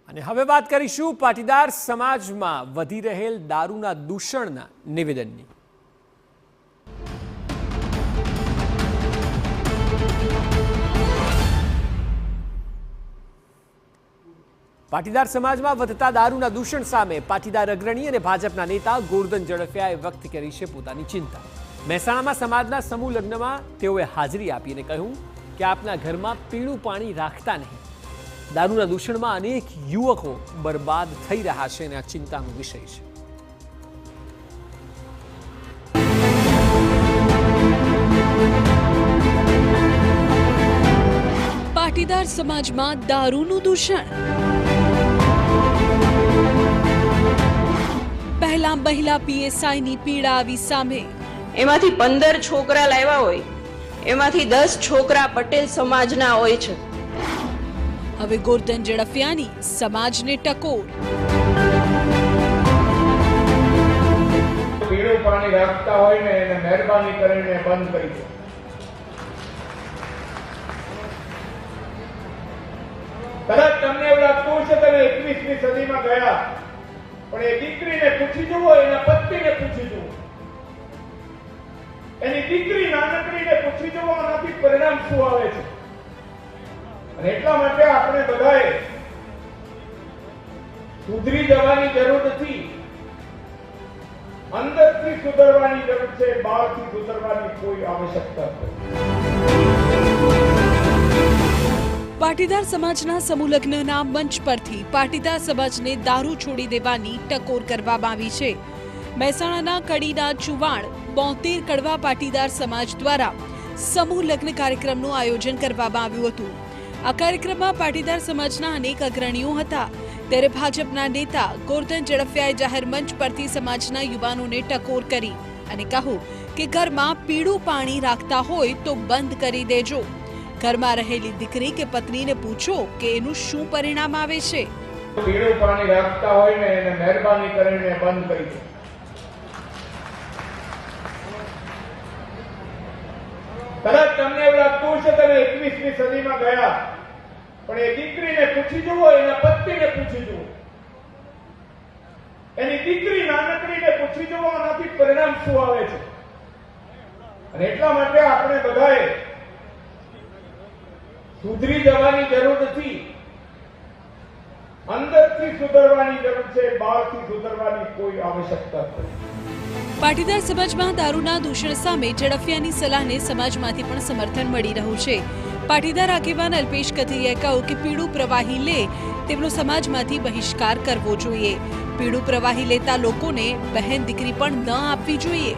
અને હવે વાત કરીશું પાટીદાર સમાજમાં વધી રહેલ દારૂના દૂષણના નિવેદનની। પાટીદાર સમાજમાં વધતા દારૂના દૂષણ સામે પાટીદાર અગ્રણી અને ભાજપના નેતા ગોરધન ઝડફિયાએ વ્યક્ત કરી છે પોતાની ચિંતા। મહેસાણામાં સમાજના સમૂહ લગ્નમાં તેઓએ હાજરી આપી અને કહ્યું કે આપના ઘરમાં પીણું પાણી રાખતા નહીં। દારૂના દૂષણમાં અનેક યુવકો બરબાદ થઈ રહ્યા છે અને આ ચિંતાનો વિષય છે। પાટીદાર સમાજમાં દારૂનું દૂષણ। પહેલા મહિલા પીએસઆઈની પીડા આવી સામે। એમાંથી 15 છોકરા લાવ્યા હોય, એમાંથી 10 છોકરા પટેલ સમાજના હોય છે। હવે ગોરધન ઝડફિયાની સમાજને ટકોર। પીળું પાણી રાખતા હોય ને એને મહેરબાની કરીને બંધ કરી દો। કદાચ તમને એવું લાગતું છે તમે 21મી સદીમાં ગયા, પણ એ દીકરીને પૂછી જુઓ, એના પત્નીને પૂછી જુઓ, એની દીકરી નાનકડીને પૂછી જુઓ, આનાથી પરિણામ શું આવે છે। અને એટલા માટે આપણે બધાએ સુધરી જવાની જરૂર નથી, અંદરથી સુધરવાની જરૂર છે, બહારથી સુધરવાની કોઈ આવશ્યકતા નથી। પાટીદાર સમાજના સમૂહ લગ્નના મંચ પરથી પાટીદાર સમાજને દારૂ છોડી દેવાની ટકોર કરવામાં આવી છે। મહેસાણાના કડીના ચુવાણ 72 કડવા પાટીદાર સમાજ દ્વારા સમૂહ લગ્ન કાર્યક્રમનું આયોજન કરવામાં આવ્યું હતું। આ કાર્યક્રમમાં પાટીદાર સમાજના અનેક અગ્રણીઓ હતા, ત્યારે ભાજપના નેતા ગોરધન ઝડફિયાએ જાહેર મંચ પરથી સમાજના યુવાનોને ટકોર કરી અને કહ્યું કે ઘરમાં પીળું પાણી રાખતા હોય તો બંધ કરી દેજો। ઘરમાં રહેલી દીકરી કે પત્નીને પૂછો કે એનું શું પરિણામ આવે છે। પીળું પાણી રાખતા હોય ને એને મહેરબાની કરીને બંધ કરી દો। કદાચ તમને એવું લાગતું છે તમે 21મી સદીમાં ગયા, પણ એ દીકરીને પૂછી જુઓ, એના પત્નીને પૂછી જુઓ, એની દીકરી નાનકડીને પૂછી જુઓ, આનાથી પરિણામ શું આવે છે। અને એટલા માટે આપણે બધાએ સુધરી જવાની જરૂર નથી, અંદરથી સુધરવાની જરૂર છે, બહારથી સુધરવાની કોઈ આવશ્યકતા નથી। પાટીદાર સમાજમાં દારૂના દૂષણ સામે ઝડફિયાની સલાહને સમાજમાંથી પણ સમર્થન મળી રહ્યું છે। પાટીદાર આગેવાન અલ્પેશ કથિરિયાએ કહ્યું કે પીળું પ્રવાહી લે તેમનો સમાજમાંથી બહિષ્કાર કરવો જોઈએ। પીળું પ્રવાહી લેતા લોકોને બહેન દીકરી પણ ન આપવી જોઈએ।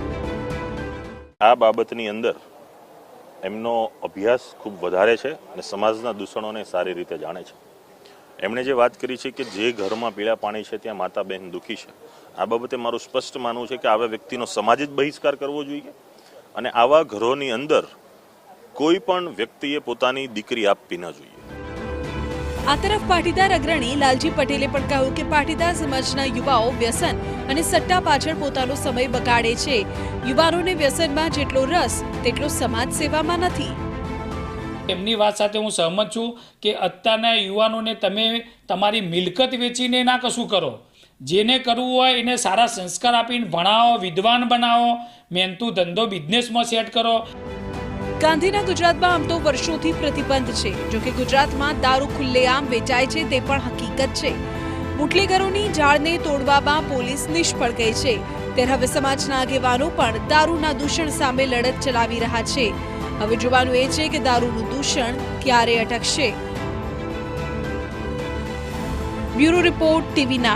આ બાબતની અંદર એમનો અભ્યાસ ખૂબ વધારે છે અને સમાજના દૂષણોને સારી રીતે જાણે છે। એમણે જે વાત કરી છે કે જે ઘરમાં પીળા પાણી છે ત્યાં માતા બહેન દુઃખી છે, આ બાબતે મારું સ્પષ્ટ માનવું છે કે આવા વ્યક્તિનો સમાજ જ બહિષ્કાર કરવો જોઈએ અને આવા ઘરોની અંદર કોઈ પણ વ્યક્તિએ પોતાની દીકરી આપવી ન જોઈએ। આ તરફ પાટીદાર અગ્રણી લાલજી પટેલે પણ કહ્યું કે પાટીદાર સમાજના યુવાઓ વ્યસન અને સટ્ટા પાછળ પોતાનો સમય બગાડે છે। યુવાનોને વ્યસનમાં જેટલો રસ તેટલો સમાજ સેવામાં નથી। એમની વાત સાથે હું સહમત છું કે અત્યારના યુવાનોને તમે તમારી મિલકત વેચીને ના કશું કરો, જેને કરવું હોય એને સારા સંસ્કાર આપીને ભણાવો, વિદ્વાન બનાવો, મહેનતુ ધંધો બિઝનેસમાં સેટ કરો। ગાંધીના ગુજરાતમાં આમ તો વર્ષોથી પ્રતિબંધ છે, જોકે ગુજરાતમાં દારૂ ખુલ્લેઆમ વેચાય છે તે પણ હકીકત છે। બુટલેગરોની જાળને તોડવામાં પોલીસ નિષ્ફળ ગઈ છે, ત્યારે હવે સમાજના આગેવાનો પણ દારૂના દૂષણ સામે લડત ચલાવી રહ્યા છે। હવે જોવાનું એ છે કે દારૂનું દૂષણ ક્યારે અટકશે। Bureau report TV9।